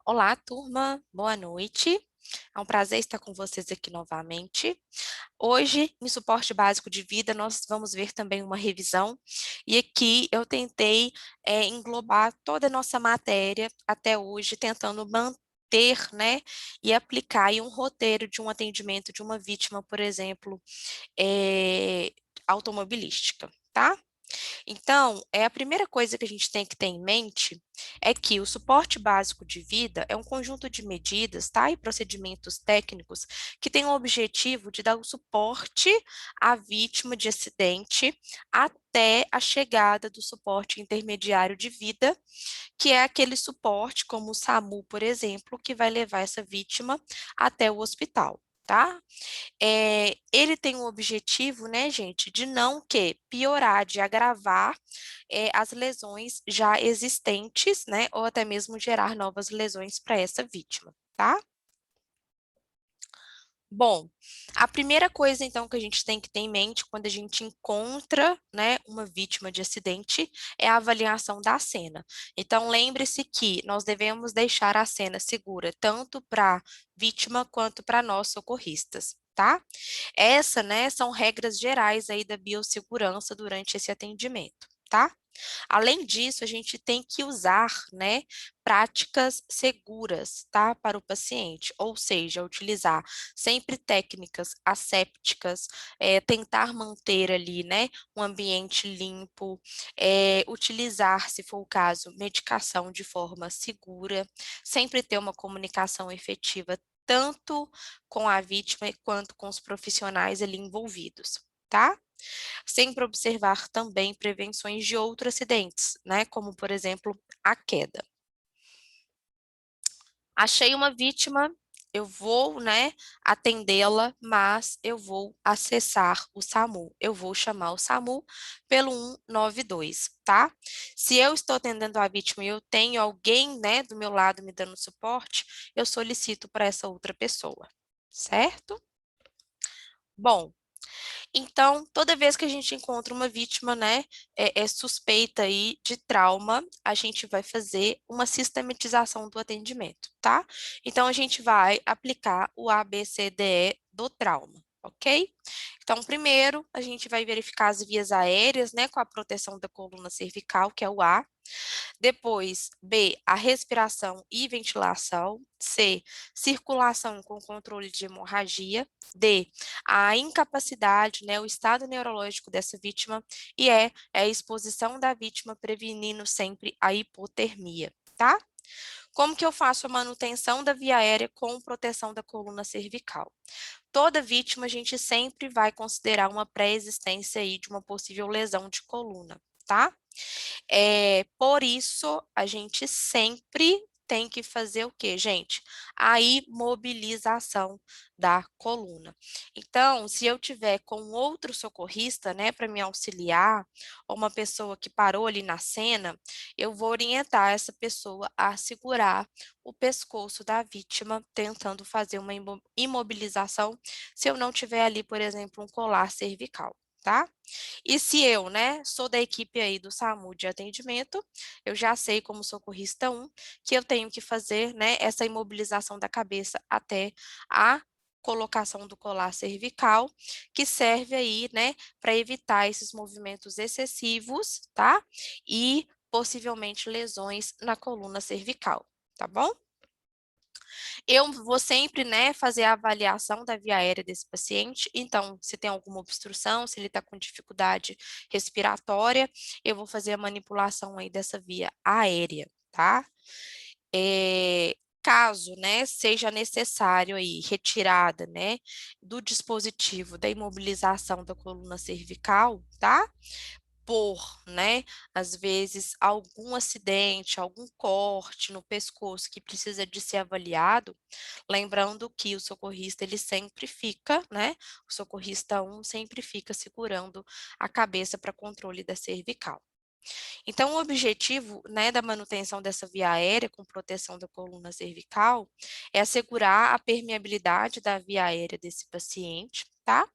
Olá, turma, boa noite. É um prazer estar com vocês aqui novamente. Hoje, em suporte básico de vida, nós vamos ver também uma revisão, e aqui eu tentei englobar toda a nossa matéria até hoje, tentando manter, né, e aplicar aí um roteiro de um atendimento de uma vítima, por exemplo, eh, automobilística, tá? Então, a primeira coisa que a gente tem que ter em mente é que o suporte básico de vida é um conjunto de medidas, tá, e procedimentos técnicos que tem o objetivo de dar o suporte à vítima de acidente até a chegada do suporte intermediário de vida, que é aquele suporte, como o SAMU, por exemplo, que vai levar essa vítima até o hospital. Tá? Ele tem o objetivo, né, gente, de não que piorar, de agravar as lesões já existentes, né, ou até mesmo gerar novas lesões para essa vítima, tá? Bom, a primeira coisa, então, que a gente tem que ter em mente quando a gente encontra, né, uma vítima de acidente é a avaliação da cena. Então, lembre-se que nós devemos deixar a cena segura tanto para a vítima quanto para nós socorristas, tá? Essa, né, são regras gerais aí da biossegurança durante esse atendimento, tá? Além disso, a gente tem que usar, né, práticas seguras, tá, para o paciente, ou seja, utilizar sempre técnicas assépticas, tentar manter ali, né, um ambiente limpo, utilizar, se for o caso, medicação de forma segura, sempre ter uma comunicação efetiva tanto com a vítima quanto com os profissionais ali envolvidos, tá? Sempre observar também prevenções de outros acidentes, né, como por exemplo a queda. Achei uma vítima, eu vou, né, atendê-la, mas eu vou acessar o SAMU. Eu vou chamar o SAMU pelo 192, tá? Se eu estou atendendo a vítima e eu tenho alguém, né, do meu lado me dando suporte, eu solicito para essa outra pessoa, certo? Bom, então, toda vez que a gente encontra uma vítima, né, suspeita aí de trauma, a gente vai fazer uma sistematização do atendimento, tá? Então, a gente vai aplicar o ABCDE do trauma, ok? Então, primeiro, a gente vai verificar as vias aéreas, né, com a proteção da coluna cervical, que é o A. Depois, B, a respiração e ventilação. C, circulação com controle de hemorragia. D, a incapacidade, né, o estado neurológico dessa vítima. E é a exposição da vítima prevenindo sempre a hipotermia, tá? Como que eu faço a manutenção da via aérea com proteção da coluna cervical? Toda vítima, a gente sempre vai considerar uma pré-existência aí de uma possível lesão de coluna, tá? Por isso, a gente sempre tem que fazer o quê, gente? A imobilização da coluna. Então, se eu tiver com outro socorrista, né, para me auxiliar, ou uma pessoa que parou ali na cena, eu vou orientar essa pessoa a segurar o pescoço da vítima, tentando fazer uma imobilização, se eu não tiver ali, por exemplo, um colar cervical, tá? E se eu, né, sou da equipe aí do SAMU de atendimento, eu já sei como socorrista 1 que eu tenho que fazer, né, essa imobilização da cabeça até a colocação do colar cervical, que serve aí, né, para evitar esses movimentos excessivos, tá? E possivelmente lesões na coluna cervical, tá bom? Eu vou sempre, né, fazer a avaliação da via aérea desse paciente, então, se tem alguma obstrução, se ele está com dificuldade respiratória, eu vou fazer a manipulação aí dessa via aérea, tá? Caso, né, seja necessário aí retirada, né, do dispositivo da imobilização da coluna cervical, tá? Por, né, às vezes algum acidente, algum corte no pescoço que precisa de ser avaliado, lembrando que o socorrista ele sempre fica, né, o socorrista 1 sempre fica segurando a cabeça para controle da cervical. Então, o objetivo, né, da manutenção dessa via aérea com proteção da coluna cervical é assegurar a permeabilidade da via aérea desse paciente, tá?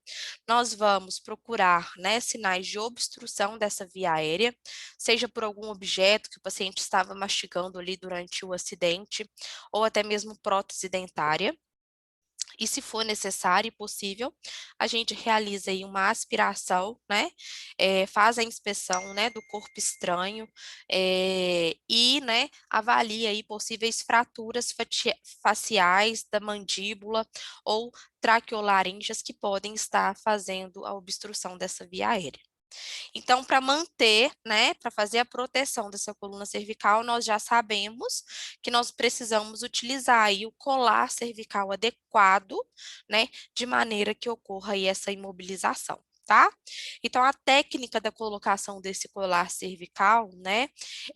Nós vamos procurar, né, sinais de obstrução dessa via aérea, seja por algum objeto que o paciente estava mastigando ali durante o acidente, ou até mesmo prótese dentária. E se for necessário e possível, a gente realiza aí uma aspiração, né? Faz a inspeção, né, do corpo estranho, e, né, avalia aí possíveis fraturas faciais da mandíbula ou traqueolaringes que podem estar fazendo a obstrução dessa via aérea. Então, para manter, né, para fazer a proteção dessa coluna cervical, nós já sabemos que nós precisamos utilizar aí o colar cervical adequado, né, de maneira que ocorra aí essa imobilização. Tá? Então, a técnica da colocação desse colar cervical, né,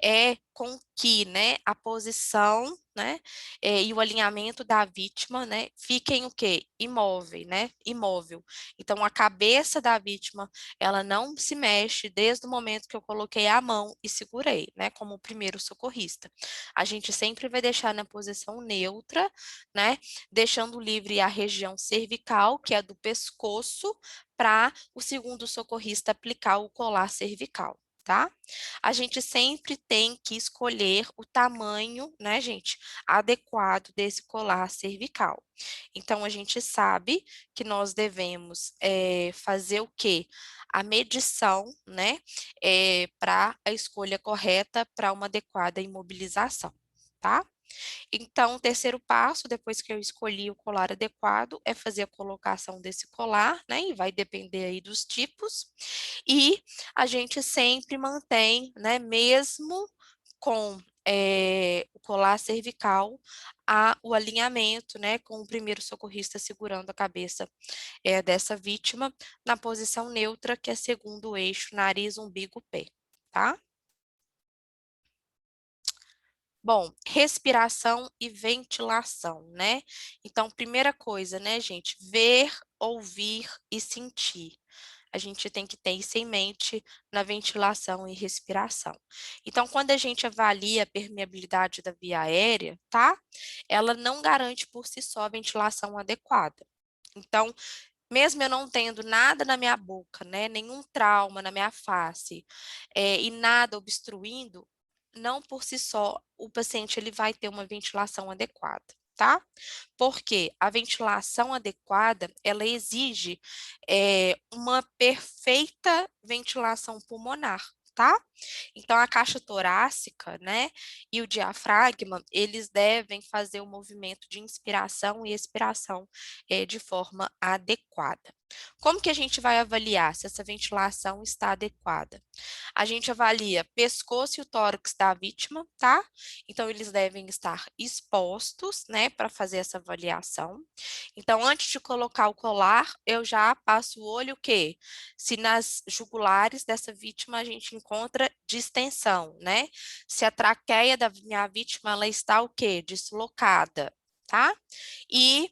é com que, né, a posição, né, e o alinhamento da vítima, né, fiquem o quê? Imóvel, né? Imóvel. Então, a cabeça da vítima ela não se mexe desde o momento que eu coloquei a mão e segurei, né, como o primeiro socorrista. A gente sempre vai deixar na posição neutra, né, deixando livre a região cervical, que é do pescoço, para o segundo socorrista aplicar o colar cervical. Tá? A gente sempre tem que escolher o tamanho, né, gente, adequado desse colar cervical. Então, a gente sabe que nós devemos fazer o quê? A medição, né, para a escolha correta para uma adequada imobilização, tá? Então, o terceiro passo, depois que eu escolhi o colar adequado, é fazer a colocação desse colar, né? E vai depender aí dos tipos. E a gente sempre mantém, né? Mesmo com o colar cervical, o alinhamento, né? Com o primeiro socorrista segurando a cabeça dessa vítima na posição neutra, que é segundo o eixo nariz, umbigo, pé, tá? Bom, respiração e ventilação, né? Então, primeira coisa, né, gente? Ver, ouvir e sentir. A gente tem que ter isso em mente na ventilação e respiração. Então, quando a gente avalia a permeabilidade da via aérea, tá? Ela não garante por si só a ventilação adequada. Então, mesmo eu não tendo nada na minha boca, né, nenhum trauma na minha face, e nada obstruindo, não por si só o paciente ele vai ter uma ventilação adequada, tá? Porque a ventilação adequada, ela exige uma perfeita ventilação pulmonar, tá? Então, a caixa torácica, né, e o diafragma, eles devem fazer o movimento de inspiração e expiração de forma adequada. Como que a gente vai avaliar se essa ventilação está adequada? A gente avalia pescoço e o tórax da vítima, tá? Então, eles devem estar expostos, né, para fazer essa avaliação. Então, antes de colocar o colar, eu já passo o olho o quê? Se nas jugulares dessa vítima a gente encontra distensão, né? Se a traqueia da minha vítima, ela está o quê? Deslocada, tá? E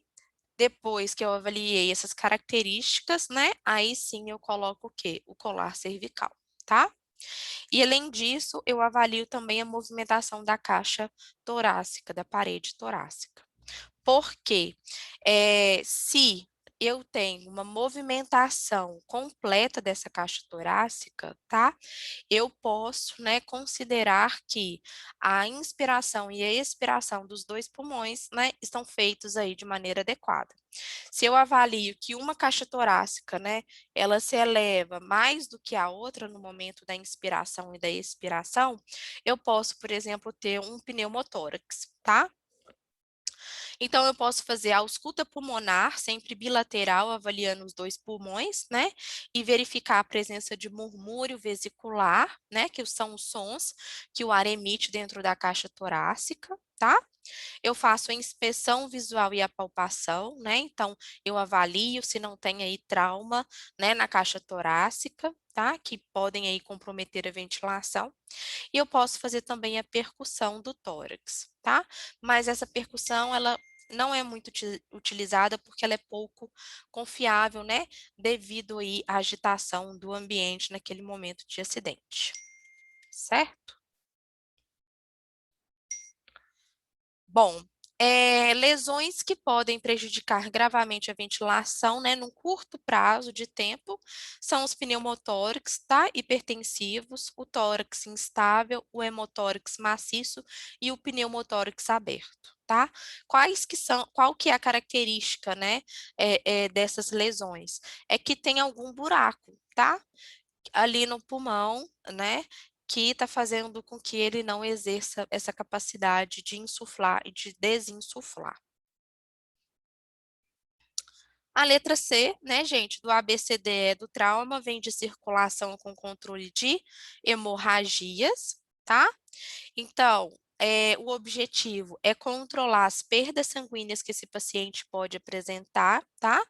depois que eu avaliei essas características, né? Aí sim eu coloco o quê? O colar cervical, tá? E além disso, eu avalio também a movimentação da caixa torácica, da parede torácica. Porque se eu tenho uma movimentação completa dessa caixa torácica, tá? Eu posso, né, considerar que a inspiração e a expiração dos dois pulmões, né, estão feitos aí de maneira adequada. Se eu avalio que uma caixa torácica, né, ela se eleva mais do que a outra no momento da inspiração e da expiração, eu posso, por exemplo, ter um pneumotórax, tá? Então, eu posso fazer a ausculta pulmonar, sempre bilateral, avaliando os dois pulmões, né? E verificar a presença de murmúrio vesicular, né? Que são os sons que o ar emite dentro da caixa torácica, tá? Eu faço a inspeção visual e a palpação, né? Então, eu avalio se não tem aí trauma, né, na caixa torácica, tá? Que podem aí comprometer a ventilação. E eu posso fazer também a percussão do tórax, tá? Mas essa percussão, ela não é muito utilizada porque ela é pouco confiável, né? Devido aí à agitação do ambiente naquele momento de acidente, certo? Bom, Lesões que podem prejudicar gravemente a ventilação, né, num curto prazo de tempo, são os pneumotórax, tá? Hipertensivos, o tórax instável, o hemotórax maciço e o pneumotórax aberto, tá? Qual que é a característica, né, dessas lesões? É que tem algum buraco, tá? Ali no pulmão, né? Que está fazendo com que ele não exerça essa capacidade de insuflar e de desinsuflar. A letra C, né, gente, do ABCDE do trauma, vem de circulação com controle de hemorragias, tá? Então, o objetivo é controlar as perdas sanguíneas que esse paciente pode apresentar, tá?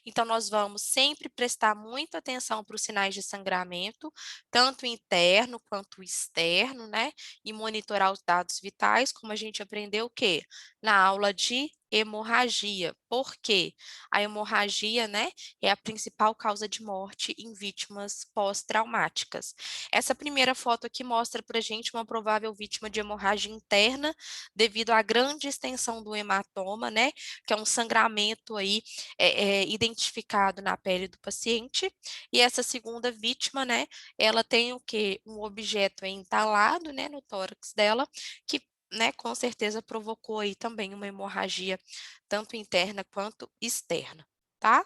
Então, nós vamos sempre prestar muita atenção para os sinais de sangramento, tanto interno quanto externo, né? E monitorar os dados vitais, como a gente aprendeu o quê? Na aula de hemorragia. Por quê? A hemorragia, né, é a principal causa de morte em vítimas pós-traumáticas. Essa primeira foto aqui mostra para a gente uma provável vítima de hemorragia interna devido à grande extensão do hematoma, né, que é um sangramento aí identificado na pele do paciente. E essa segunda vítima, né, ela tem o quê? Um objeto entalado, né, no tórax dela, que né, com certeza provocou aí também uma hemorragia tanto interna quanto externa, tá?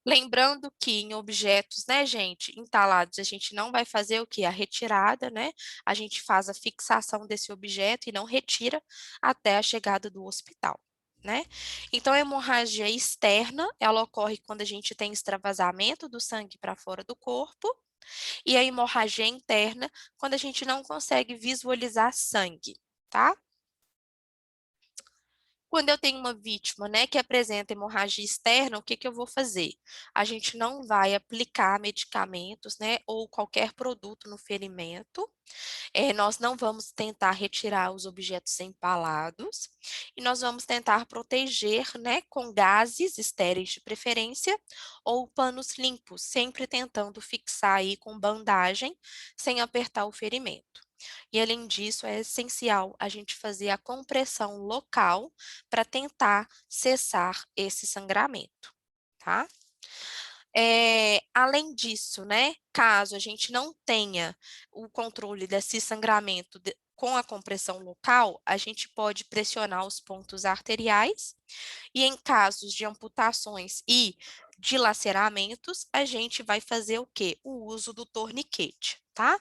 Lembrando que em objetos, né, gente, entalados, a gente não vai fazer o que? A retirada, né? A gente faz a fixação desse objeto e não retira até a chegada do hospital, né? Então, a hemorragia externa, ela ocorre quando a gente tem extravasamento do sangue para fora do corpo, e a hemorragia interna, quando a gente não consegue visualizar sangue, tá? Quando eu tenho uma vítima, né, que apresenta hemorragia externa, o que que eu vou fazer? A gente não vai aplicar medicamentos, né, ou qualquer produto no ferimento. Nós não vamos tentar retirar os objetos empalados e nós vamos tentar proteger, né, com gases estéreis de preferência ou panos limpos, sempre tentando fixar aí com bandagem sem apertar o ferimento. E além disso, é essencial a gente fazer a compressão local para tentar cessar esse sangramento, tá? Além disso, né, caso a gente não tenha o controle desse sangramento com a compressão local, a gente pode pressionar os pontos arteriais e em casos de amputações e dilaceramentos, a gente vai fazer o quê? O uso do torniquete, tá?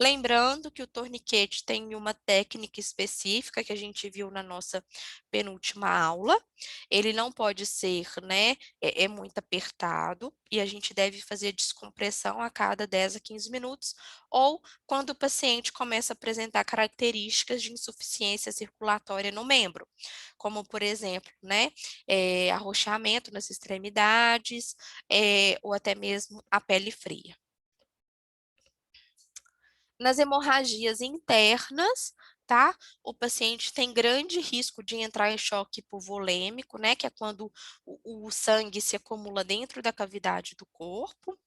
Lembrando que o torniquete tem uma técnica específica que a gente viu na nossa penúltima aula. Ele não pode ser, né, muito apertado e a gente deve fazer descompressão a cada 10 a 15 minutos ou quando o paciente começa a apresentar características de insuficiência circulatória no membro, como por exemplo, né, arrochamento nas extremidades, ou até mesmo a pele fria. Nas hemorragias internas, tá? O paciente tem grande risco de entrar em choque hipovolêmico, né? Que é quando o sangue se acumula dentro da cavidade do corpo.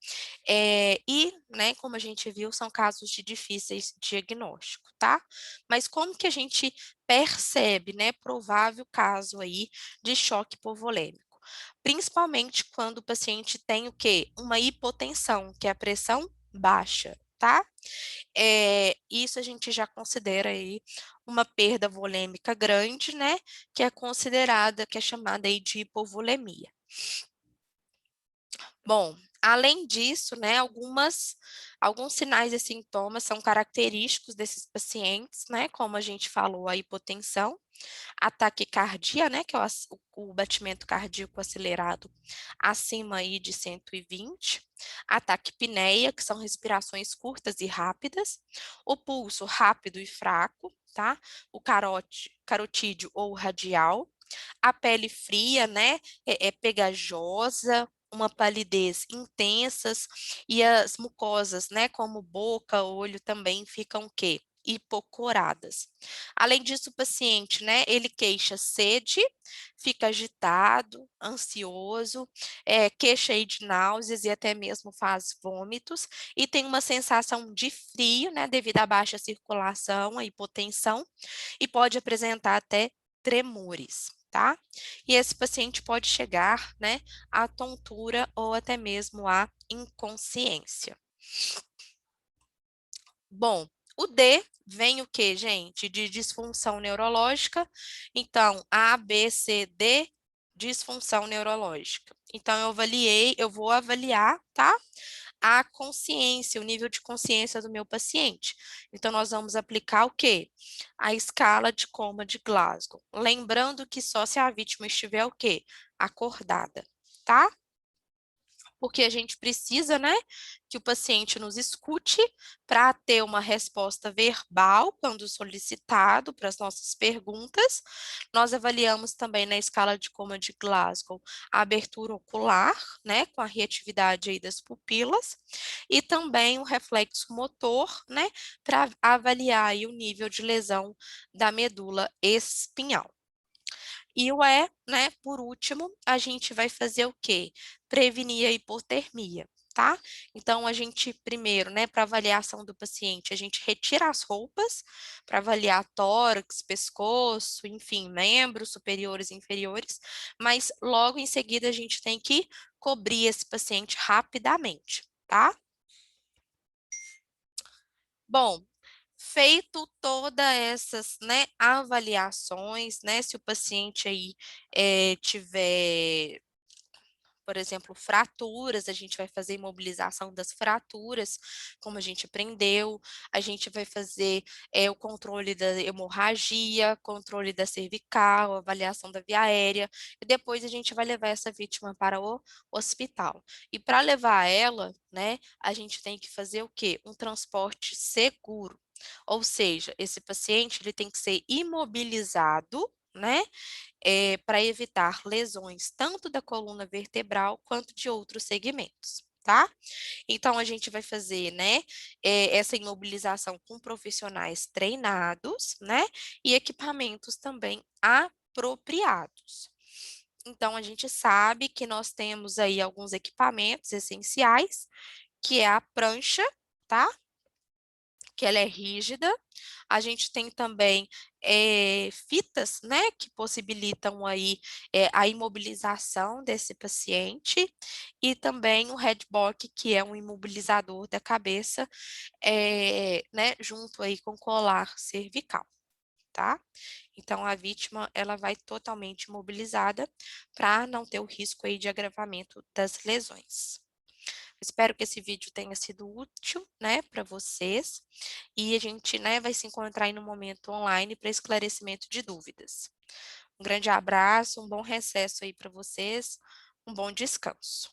Né, como a gente viu, são casos de difíceis diagnóstico, tá? Mas como que a gente percebe, né, provável caso aí de choque hipovolêmico? Principalmente quando o paciente tem o quê? Uma hipotensão, que é a pressão baixa, tá? Isso a gente já considera aí uma perda volêmica grande, né? Que é considerada, que é chamada aí de hipovolemia. Bom, além disso, né, alguns sinais e sintomas são característicos desses pacientes, né, como a gente falou, a hipotensão, a taquicardia, né, que é o batimento cardíaco acelerado acima aí de 120, a taquipneia, que são respirações curtas e rápidas, o pulso rápido e fraco, tá? O carotídeo ou radial, a pele fria, né, é pegajosa, uma palidez intensas e as mucosas, né, como boca, olho também ficam o quê? hipocoradas. Além disso, o paciente, né, ele queixa sede, fica agitado, ansioso, queixa aí de náuseas e até mesmo faz vômitos, e tem uma sensação de frio, né, devido à baixa circulação, à hipotensão, e pode apresentar até tremores, tá? E esse paciente pode chegar, né, à tontura ou até mesmo à inconsciência. Bom, o D vem o que, gente? De disfunção neurológica. Então, A, B, C, D, disfunção neurológica. Então, eu vou avaliar, tá? A consciência, o nível de consciência do meu paciente. Então, nós vamos aplicar o quê? A escala de coma de Glasgow. Lembrando que só se a vítima estiver o quê? Acordada, tá? Porque a gente precisa, né, que o paciente nos escute para ter uma resposta verbal quando solicitado para as nossas perguntas. Nós avaliamos também na escala de coma de Glasgow a abertura ocular, né, com a reatividade aí das pupilas, e também o reflexo motor, né, para avaliar aí o nível de lesão da medula espinhal. E o E, né, por último, a gente vai fazer o quê? Prevenir a hipotermia, tá? Então, a gente, primeiro, né, para avaliação do paciente, a gente retira as roupas para avaliar tórax, pescoço, enfim, membros superiores e inferiores, mas logo em seguida a gente tem que cobrir esse paciente rapidamente, tá? Bom, feito todas essas, né, avaliações, né, se o paciente aí tiver, por exemplo, fraturas, a gente vai fazer imobilização das fraturas, como a gente aprendeu, a gente vai fazer o controle da hemorragia, controle da cervical, avaliação da via aérea, e depois a gente vai levar essa vítima para o hospital. E para levar ela, né, a gente tem que fazer o quê? Um transporte seguro. Ou seja, esse paciente ele tem que ser imobilizado, né? Para evitar lesões tanto da coluna vertebral quanto de outros segmentos. Tá? Então, a gente vai fazer, né, essa imobilização com profissionais treinados, né, e equipamentos também apropriados. Então, a gente sabe que nós temos aí alguns equipamentos essenciais, que é a prancha, tá? Que ela é rígida. A gente tem também fitas, né, que possibilitam aí a imobilização desse paciente e também o headbock, que é um imobilizador da cabeça, né, junto aí com colar cervical, tá? Então, a vítima, ela vai totalmente imobilizada para não ter o risco aí de agravamento das lesões. Espero que esse vídeo tenha sido útil, né, para vocês. E a gente, né, vai se encontrar aí no momento online para esclarecimento de dúvidas. Um grande abraço, um bom recesso aí para vocês, um bom descanso.